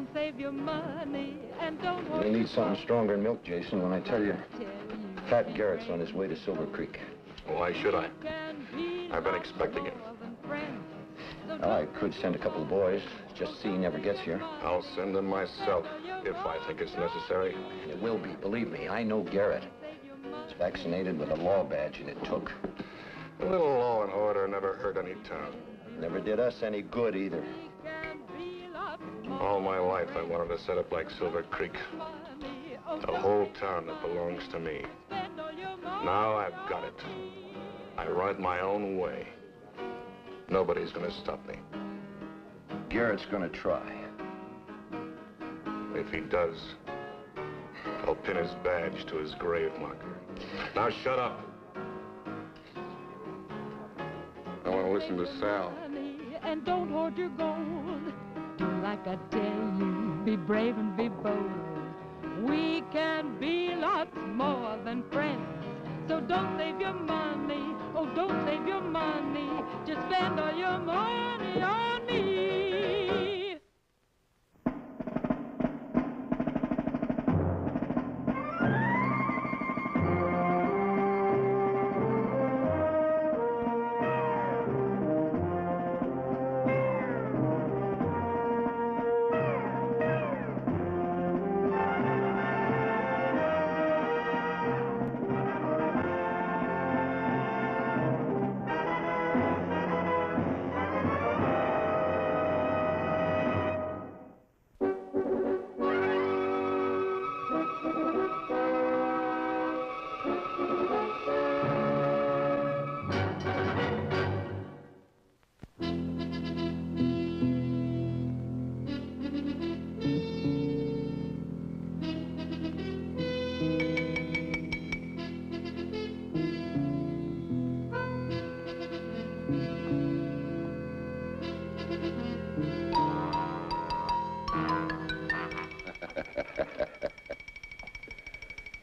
don't save your money and don't hold. You'll need something stronger than milk, Jason, when I tell you. Fat Garrett's on his way to Silver Creek. Why should I? I've been expecting him. Well, I could send a couple of boys, just to see he never gets here. I'll send them myself, if I think it's necessary. It will be, believe me. I know Garrett. He's vaccinated with a law badge, and it took. A little law and order never hurt any town. Never did us any good, either. All my life, I wanted to set up like Silver Creek. A whole town that belongs to me. Now I've got it. I run it my own way. Nobody's gonna stop me. Garrett's gonna try. If he does, I'll pin his badge to his grave marker. Now shut up. I want to listen to Sal. And don't hoard your gold. Do like I tell you, be brave and be bold. We can be lots more than friends. So don't save your money, oh don't save your money. Just spend all your money on me.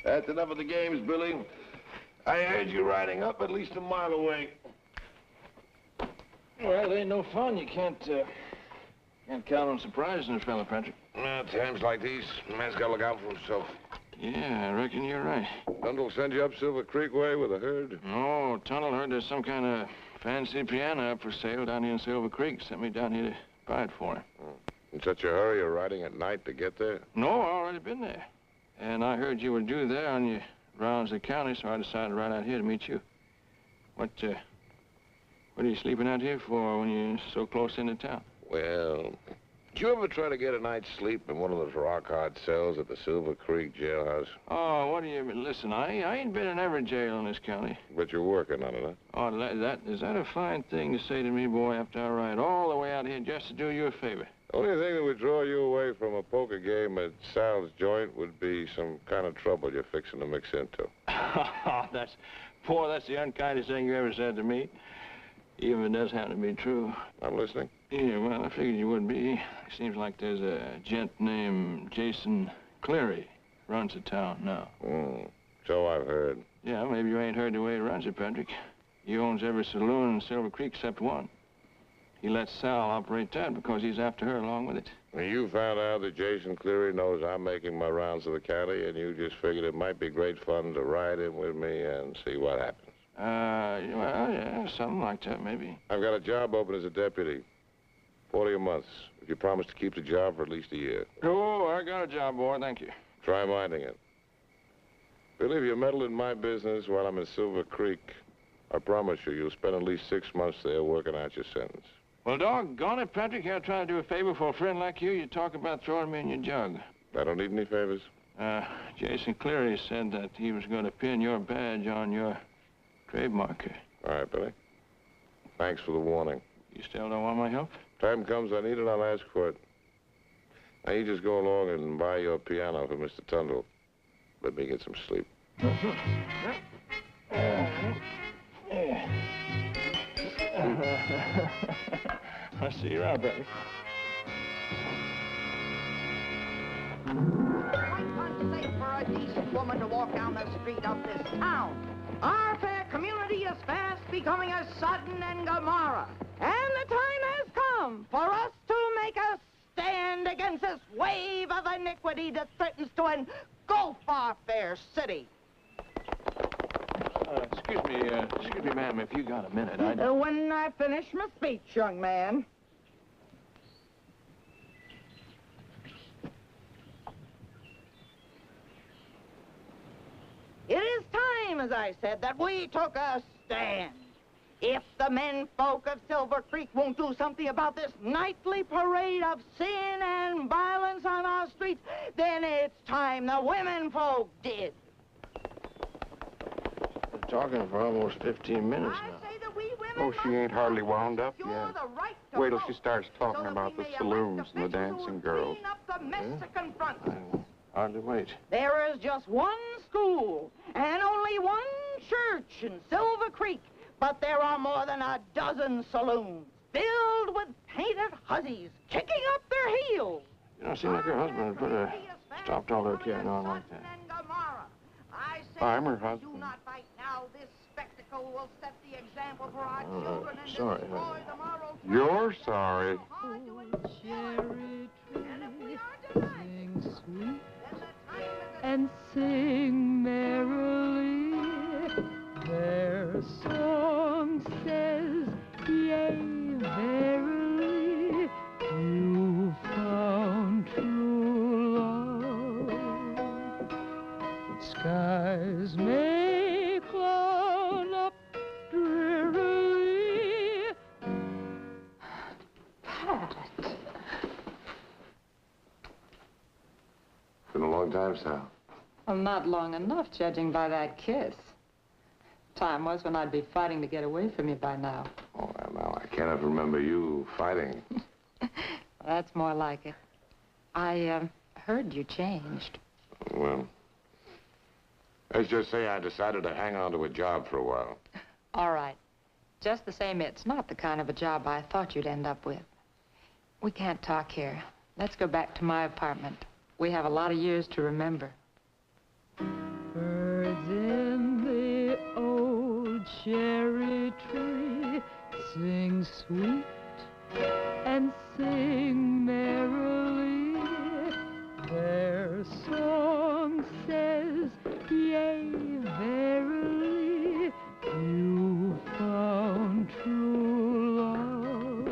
That's enough of the games, Billy. I heard you riding up at least a mile away. Well, it ain't no fun. You can't count on surprises in this fella, Patrick. Times like these, a man's got to look out for himself. Yeah, I reckon you're right. Dundle send you up Silver Creek way with a herd? No, Tunnel heard there's some kind of fancy piano up for sale down here in Silver Creek. Sent me down here to buy it for him. In such a hurry, you're riding at night to get there? No, I already been there. And I heard you were due there on your rounds of the county, so I decided to ride out here to meet you. What are you sleeping out here for when you're so close into town? Well, did you ever try to get a night's sleep in one of those rock-hard cells at the Silver Creek jailhouse? Oh, what do you mean? Listen, I ain't been in every jail in this county. But you're working on it, huh? Oh, is that a fine thing to say to me, boy, after I ride all the way out here just to do you a favor? The only thing that would draw you away from a poker game at Sal's joint would be some kind of trouble you're fixing to mix into. That's the unkindest thing you ever said to me. Even if it does happen to be true. I'm listening. Yeah, well, I figured you would be. Seems like there's a gent named Jason Cleary runs the town now. So I've heard. Yeah, maybe you ain't heard the way he runs it, Patrick. He owns every saloon in Silver Creek except one. He lets Sal operate that because he's after her along with it. And you found out that Jason Cleary knows I'm making my rounds of the county, and you just figured it might be great fun to ride in with me and see what happens. Well, yeah, something like that, maybe. I've got a job open as a deputy. 40 a month, if you promise to keep the job for at least a year. Oh, I got a job, boy, thank you. Try minding it. Billy, if you meddle in my business while I'm in Silver Creek, I promise you'll spend at least 6 months there working out your sentence. Well, doggone it, Patrick, you're trying to do a favor for a friend like you. You talk about throwing me in your jug. I don't need any favors. Jason Cleary said that he was going to pin your badge on your grave marker. All right, Billy. Thanks for the warning. You still don't want my help? Time comes I need it, I'll ask for it. Now, you just go along and buy your piano for Mr. Tundle. Let me get some sleep. I'll see you around, Patrick. Quite unsafe for a decent woman to walk down the street of this town. Our fair community is fast becoming a Sodom and Gomorrah. And the time has come for us to make a stand against this wave of iniquity that threatens to engulf our fair city. Excuse me, ma'am, if you got a minute, When I finish my speech, young man. It is time, as I said, that we took a stand. If the men folk of Silver Creek won't do something about this nightly parade of sin and violence on our streets, then it's time the women folk did. We're talking for almost 15 minutes now. I say that we women Oh, she ain't hardly wound up You're yet. the right to Wait till vote, she starts talking so that about we the may saloons elect and the officials who dancing will girls. clean up the Mexican front. I'll hardly wait. There is just one school and only one church in Silver Creek, but there are more than a dozen saloons filled with painted hussies kicking up their heels. You don't seem like her husband would stopped all her carrying on like that. I say, I'm her husband. do not fight now. This spectacle will set the example for our children and sorry, destroy honey. the moral. You're sorry. Cherry tree, sing sweet And and sing merrily. Their song says, yea, verily, you found true love. Skies may cloud up drearily. Pat. Been a long time, Sal. Well, not long enough, judging by that kiss. Time was when I'd be fighting to get away from you by now. Oh, well, now, I cannot remember you fighting. That's more like it. I heard you changed. Well, let's just say I decided to hang on to a job for a while. All right. Just the same, it's not the kind of a job I thought you'd end up with. We can't talk here. Let's go back to my apartment. We have a lot of years to remember. Birds in the old cherry tree sing sweet and sing merrily. Their song says, yea, verily, you found true love.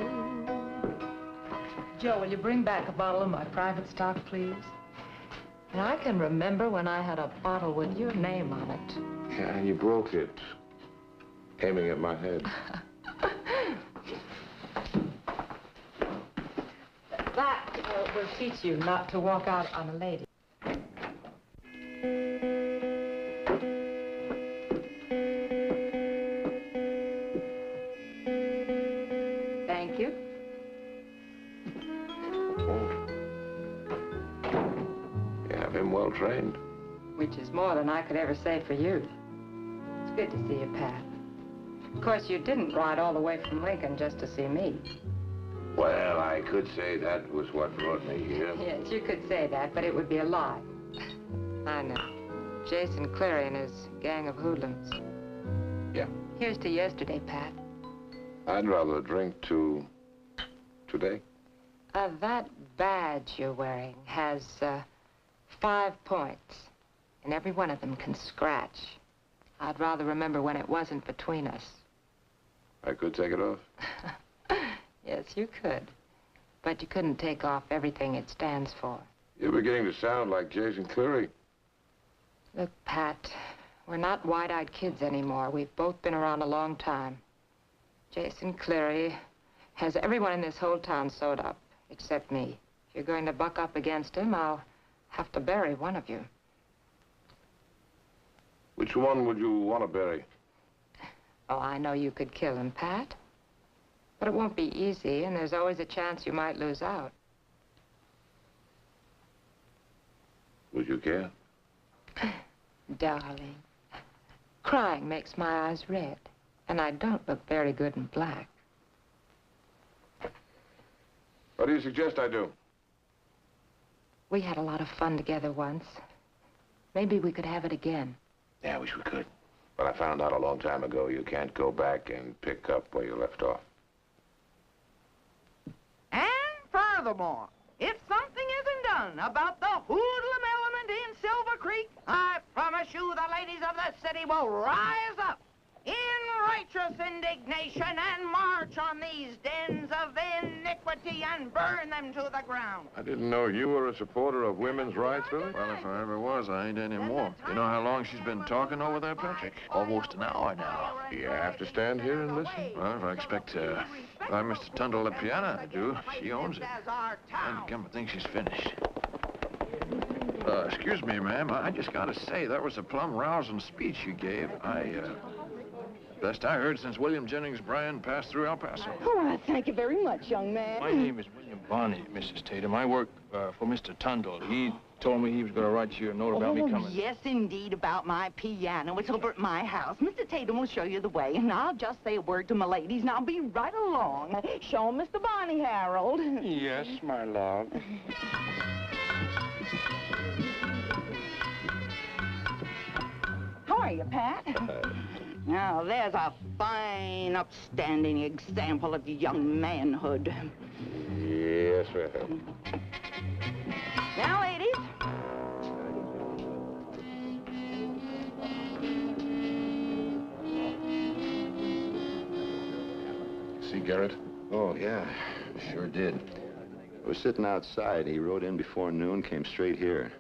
Joe, will you bring back a bottle of my private stock, please? And I can remember when I had a bottle with your name on it. Yeah, and you broke it, aiming at my head. That will teach you not to walk out on a lady. Thank you. You have him well trained. Which is more than I could ever say for you. It's good to see you, Pat. Of course, you didn't ride all the way from Lincoln just to see me. Well, I could say that was what brought me here. Yes, you could say that, but it would be a lie. I know. Jason Cleary and his gang of hoodlums. Yeah. Here's to yesterday, Pat. I'd rather drink to today. That badge you're wearing has 5 points, and every one of them can scratch. I'd rather remember when it wasn't between us. I could take it off. Yes, you could. But you couldn't take off everything it stands for. You're beginning to sound like Jason Cleary. Look, Pat, we're not wide-eyed kids anymore. We've both been around a long time. Jason Cleary has everyone in this whole town sewed up, except me. If you're going to buck up against him, I'll have to bury one of you. Which one would you want to bury? Oh, I know you could kill him, Pat. But it won't be easy, and there's always a chance you might lose out. Would you care? Darling, crying makes my eyes red, and I don't look very good in black. What do you suggest I do? We had a lot of fun together once. Maybe we could have it again. Yeah, I wish we could. But I found out a long time ago you can't go back and pick up where you left off. furthermore, if something one about the hoodlum element in Silver Creek, I promise you the ladies of the city will rise up in righteous indignation and march on these dens of iniquity and burn them to the ground. I didn't know you were a supporter of women's rights, Billy. Well, if I ever was, I ain't anymore. You know how long she's been talking over there, Patrick? Almost an hour now. You have to stand here and listen? Well, if I expect Mr. Tundle at piano to do, she owns it. And come to think she's finished. Excuse me, ma'am. I just gotta say, that was a plumb rousing speech you gave. Best I heard since William Jennings Bryan passed through El Paso. Oh, thank you very much, young man. My name is William Bonney, Mrs. Tatum. I work for Mr. Tundle. He told me he was going to write you a note about me coming. Oh, yes, indeed, about my piano. It's over at my house. Mr. Tatum will show you the way, and I'll just say a word to my ladies, and I'll be right along. Show 'em Mr. Bonney, Harold. Yes, my love. How are you, Pat? Now, there's a fine, upstanding example of young manhood. Yes, ma'am. Now, ladies. See Garrett? Oh, yeah, sure did. I was sitting outside. He rode in before noon, came straight here.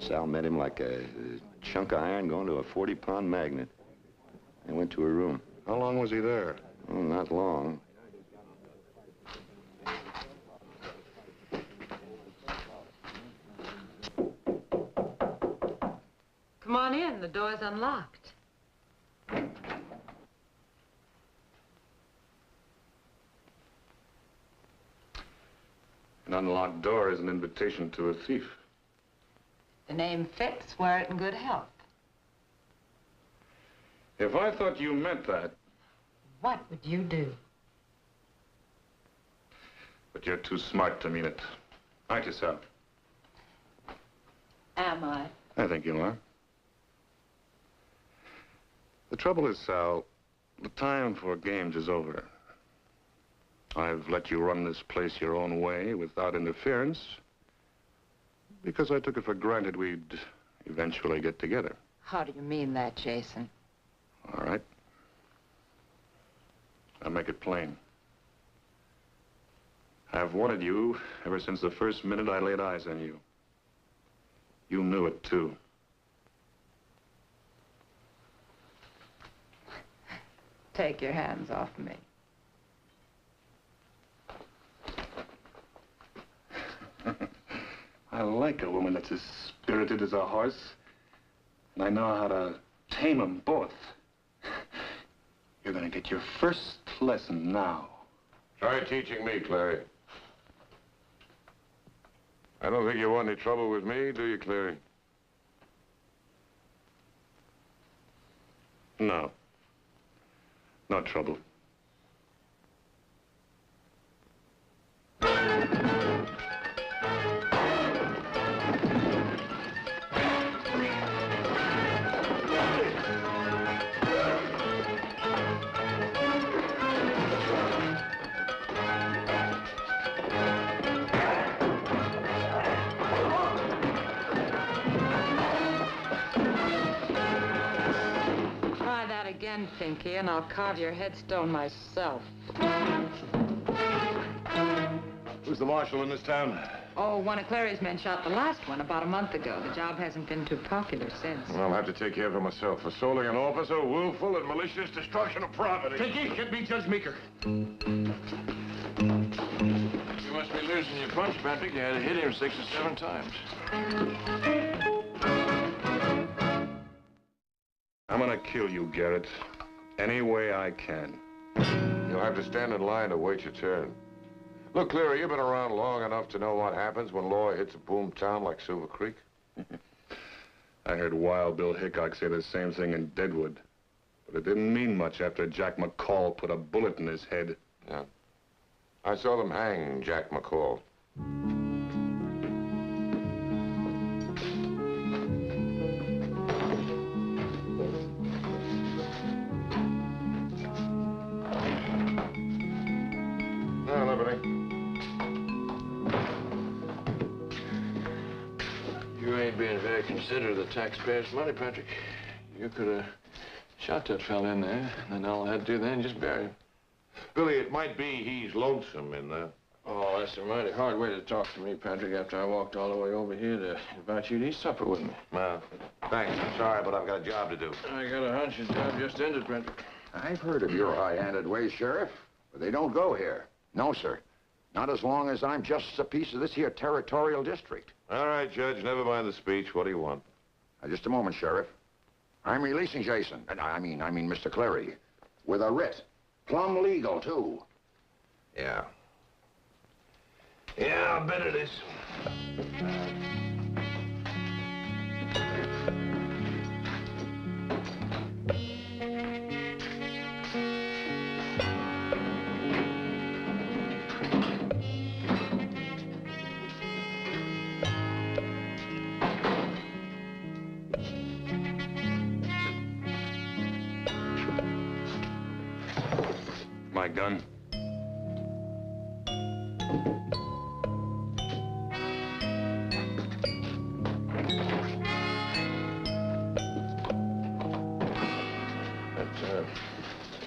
Sal met him like a chunk of iron going to a 40-pound magnet. They went to her room. How long was he there? Oh, not long. Come on in. The door's unlocked. An unlocked door is an invitation to a thief. The name fits. Wear it in good health. If I thought you meant that, What would you do? but you're too smart to mean it. Aren't you, Sal? Am I? I think you are. The trouble is, Sal, the time for games is over. I've let you run this place your own way without interference because I took it for granted we'd eventually get together. How do you mean that, Jason? All right. I'll make it plain. I've wanted you ever since the first minute I laid eyes on you. You knew it, too. Take your hands off me. I like a woman that's as spirited as a horse. And I know how to tame them both. You're gonna get your first lesson now. Try teaching me, Clary. I don't think you want any trouble with me, do you, Clary? No. No trouble. Again, Pinky, and I'll carve your headstone myself. Who's the marshal in this town? Oh, one of Clary's men shot the last one about a month ago. The job hasn't been too popular since. I'll have to take care of it myself. Assaulting an officer, willful and malicious destruction of property. Pinky, get me Judge Meeker. You must be losing your punch, Patrick. You had to hit him 6 or 7 times. I'm gonna kill you, Garrett. Any way I can. You'll have to stand in line to wait your turn. Look, Cleary, you've been around long enough to know what happens when law hits a boom town like Silver Creek. I heard Wild Bill Hickok say the same thing in Deadwood. But it didn't mean much after Jack McCall put a bullet in his head. Yeah. I saw them hang Jack McCall. being very considerate of the taxpayers' money, Patrick. You could have shot that fella in there, and then all I had to do then just bury him. Billy, it might be he's lonesome in there. Oh, that's a mighty hard way to talk to me, Patrick, after I walked all the way over here to invite you to eat supper with me. Well, thanks. I'm sorry, but I've got a job to do. I got a hunch your job just ended, Patrick. I've heard of your high-handed ways, Sheriff, but they don't go here. No, sir. Not as long as I'm just a piece of this here territorial district. All right, Judge, never mind the speech. What do you want? Just a moment, Sheriff. I'm releasing Jason. I mean, Mr. Cleary. With a writ. Plumb legal, too. Yeah. Yeah, I bet it is. My gun.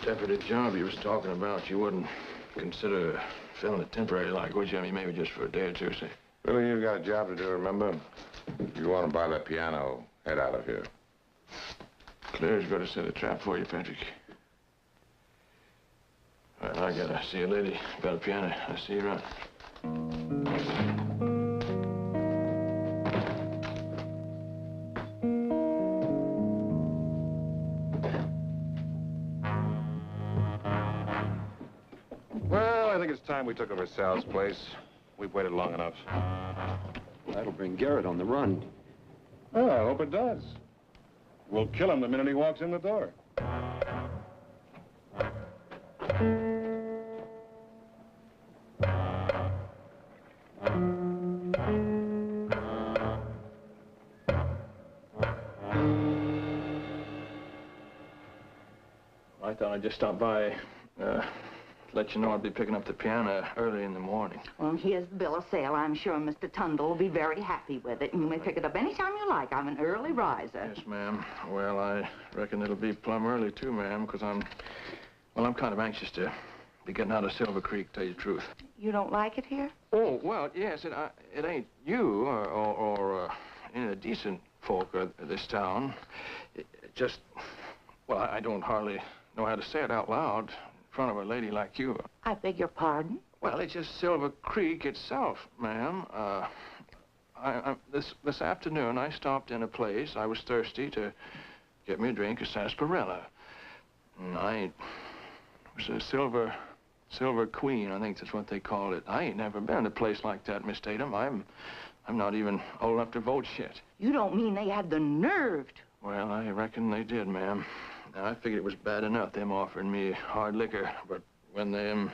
Deputy job you was talking about, you wouldn't consider filling it temporary like, would you? I mean, maybe just for a day or two, say. Billy, you've got a job to do, remember? If you want to buy that piano, head out of here. Claire's got to set a trap for you, Patrick. All right, I gotta see a lady about a piano. I'll see you around. Well, I think it's time we took over Sal's place. We've waited long enough. That'll bring Garrett on the run. Well, I hope it does. We'll kill him the minute he walks in the door. I thought I'd just stop by, let you know I'd be picking up the piano early in the morning. Well, here's the bill of sale. I'm sure Mr. Tundle will be very happy with it. And you may pick it up anytime you like. I'm an early riser. Yes, ma'am. Well, I reckon it'll be plumb early, too, ma'am, because I'm kind of anxious to be getting out of Silver Creek, tell you the truth. You don't like it here? Oh, well, yes, it ain't you or any of the decent folk of this town. It just, well, I don't hardly know how to say it out loud in front of a lady like you. I beg your pardon? Well, it's just Silver Creek itself, ma'am. This afternoon, I stopped in a place. I was thirsty to get me a drink of sarsaparilla. And it was a Silver Queen, I think that's what they called it. I ain't never been to a place like that, Miss Tatum. I'm not even old enough to vote yet. You don't mean they had the nerve to? Well, I reckon they did, ma'am. Now, I figured it was bad enough, them offering me hard liquor, but when them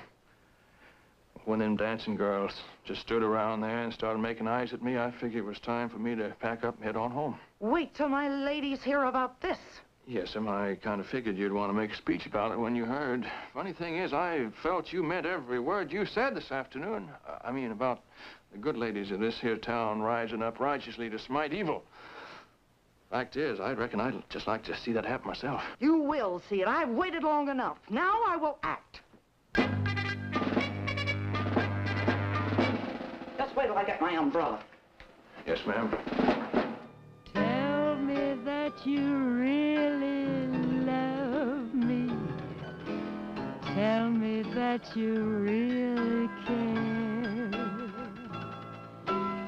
dancing girls just stood around there and started making eyes at me, I figured it was time for me to pack up and head on home. Wait till my ladies hear about this. Yes, ma'am, I kind of figured you'd want to make a speech about it when you heard. Funny thing is, I felt you meant every word you said this afternoon. I mean, about the good ladies of this here town rising up righteously to smite evil. Fact is, I reckon I'd just like to see that happen myself. You will see it. I've waited long enough. Now I will act. Just wait till I get my umbrella. Yes, ma'am. Tell me that you really love me. Tell me that you really care.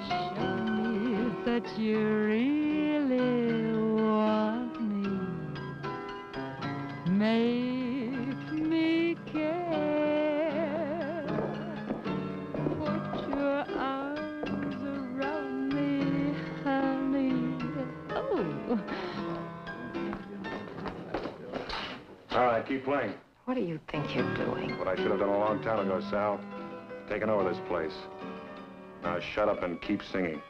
Show me that you really want me. Make me care. Put your arms around me, honey. Oh. All right, keep playing. What do you think you're doing? What I should have done a long time ago, Sal. Taken over this place. Now shut up and keep singing.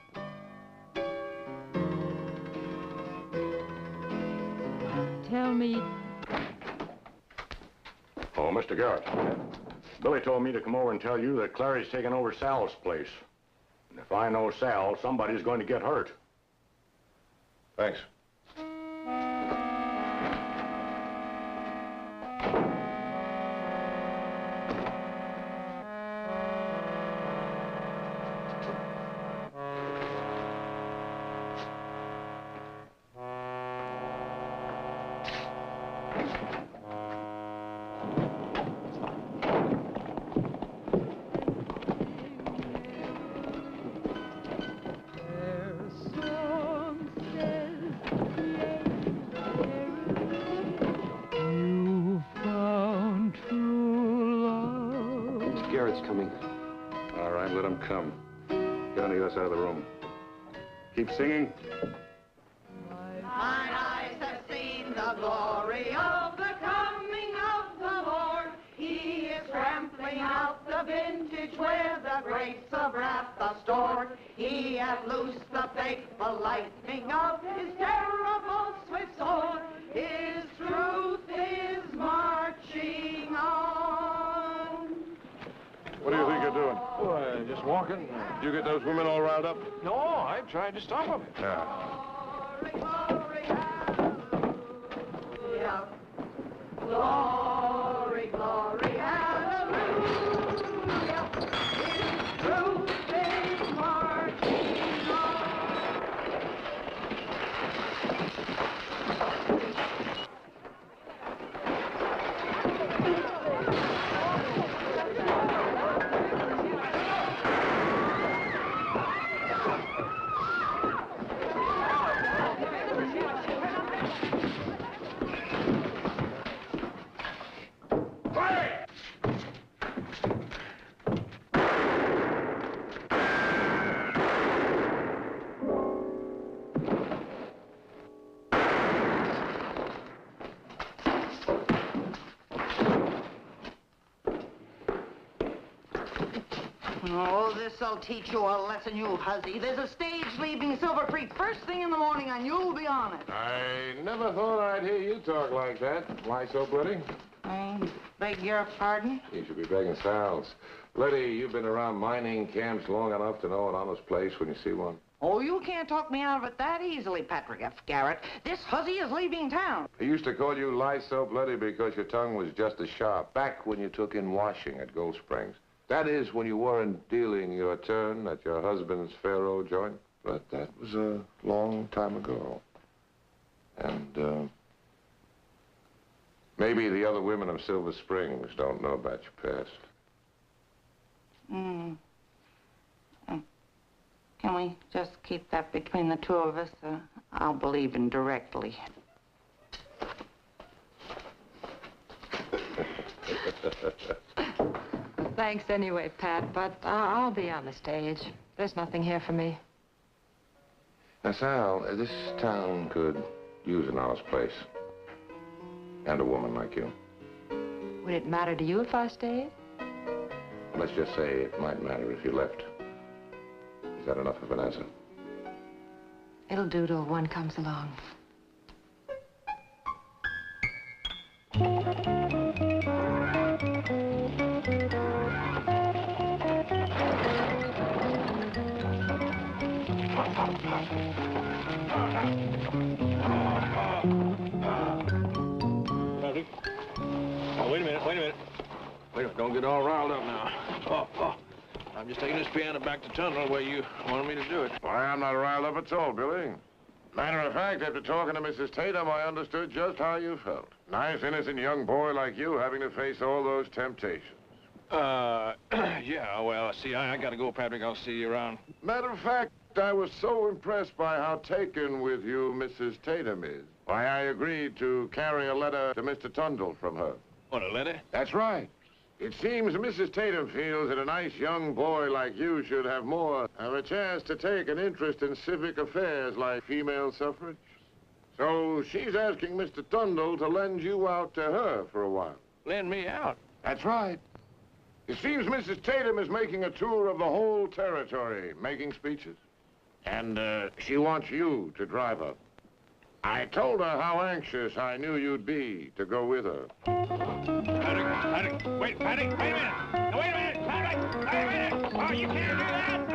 Tell me. Oh, Mr. Garrett. Billy told me to come over and tell you that Clary's taken over Sal's place. And if I know Sal, somebody's going to get hurt. Thanks. Garrett's coming. All right, let him come. Get on the other side of the room. Keep singing. Mine eyes have seen the glory of the coming of the Lord. He is trampling out the vintage where the grapes of wrath are stored. He hath loosed the fateful lightning of his terrible swift sword. His truth is marching on. What do you think you're doing? Oh, just walking. Did you get those women all riled up? No, I tried to stop them. Yeah. Glory, hallelujah. Glory, glory, hallelujah. His truth is marching on. Oh, this'll teach you a lesson, you hussy. There's a stage leaving Silver Creek first thing in the morning, and you'll be on it. I never thought I'd hear you talk like that. Why so bloody? I beg your pardon? You should be begging Sal's. Letty, you've been around mining camps long enough to know an honest place when you see one. Oh, you can't talk me out of it that easily, Patrick F. Garrett. This hussy is leaving town. I used to call you Lie So Bloody because your tongue was just as sharp back when you took in washing at Gold Springs. That is, when you weren't dealing your turn at your husband's faro joint. But that was a long time ago. And, maybe the other women of Silver Springs don't know about your past. Can we just keep that between the two of us? I'll believe indirectly. Thanks anyway, Pat, but I'll be on the stage. There's nothing here for me. Now, Sal, this town could use an honest place. And a woman like you. Would it matter to you if I stayed? Let's just say it might matter if you left. Is that enough of an answer? It'll do till one comes along. Wait a minute. Don't get all riled up now. I'm just taking this piano back to Tunnel where you wanted me to do it. Why, I'm not riled up at all, Billy. Matter of fact, after talking to Mrs. Tatum, I understood just how you felt. Nice, innocent young boy like you having to face all those temptations. Yeah, well, see, I gotta go, Patrick. I'll see you around. Matter of fact, I was so impressed by how taken with you Mrs. Tatum is. Why, I agreed to carry a letter to Mr. Tundle from her. What, a letter? That's right. It seems Mrs. Tatum feels that a nice young boy like you should have more of a chance to take an interest in civic affairs like female suffrage. So she's asking Mr. Tundle to lend you out to her for a while. Lend me out? That's right. It seems Mrs. Tatum is making a tour of the whole territory, making speeches. And she wants you to drive her. I told her how anxious I knew you'd be to go with her. Patrick, wait a minute. Now, wait a minute, Patrick, wait a minute. Oh, you can't do that.